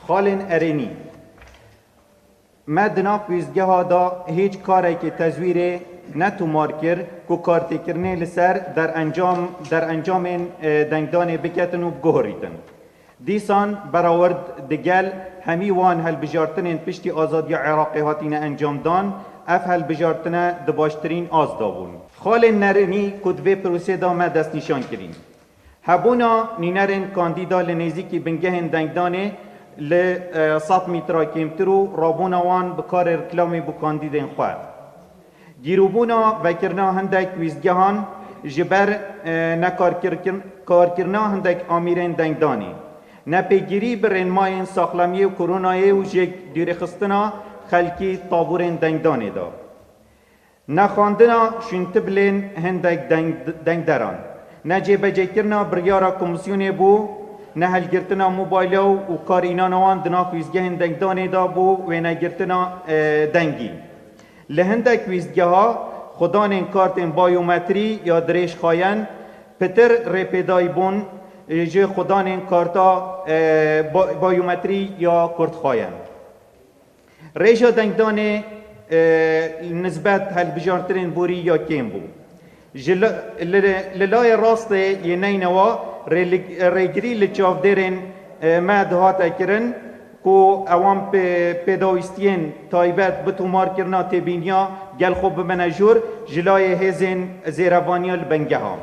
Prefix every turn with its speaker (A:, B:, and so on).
A: خالن ارینی مدنا پیزگه ها دا هیچ کاری که تزویره نتو مارکر کو کارتی کرنه لسر در انجام دنگدان بکتن و بگهریتن. دیسان براورد دگل همی وان هل بجارتن پشتی آزادی عراقی هاتین انجام دان اف هل بجارتن دباشترین آزدابون. خال نرنی کدوه پروسه دا ما دست نشان کرین. هبونا نینرن کاندیدا لنیزی که بنگهن دنگدانه لسات میترا کمترو رابونا وان بکار رکلامی بو کاندیدین خواه. گیروبونا وکرنا هندک ویزگهان جبر نکارکرنا هندک آمیرین دنگدانی. نپیگیری برین ماین ساخلامی و کرونای و جگ دیر خستنا خلکی طابورین دنگدانی دا. نخاندنا شنتبلین هندک دنگدران. نجیب جکرنا بریارا کمیسیونی بو نهلگرتنا موبایلو و کار اینانوان دنا ویزگهن دنگدانی دا بو و نگرتنا دنگی. لهندک ویزگه ها خدان این کارتین بایومتری یا دریش خواین پتر ریپیدای بون جه خدان این کارتا بایومتری یا کرد خواین. ریشا دنگدان نسبت هل بجارترین بوری یا کم بو. للای راست یه نینوا ریگری لچافدرین ما دهاتا کرن کو اوام پیداویستین تایبت بتومار کرنا تبینیا گل خوب بمنجور جلای هزین زیروانیا البنگه ها.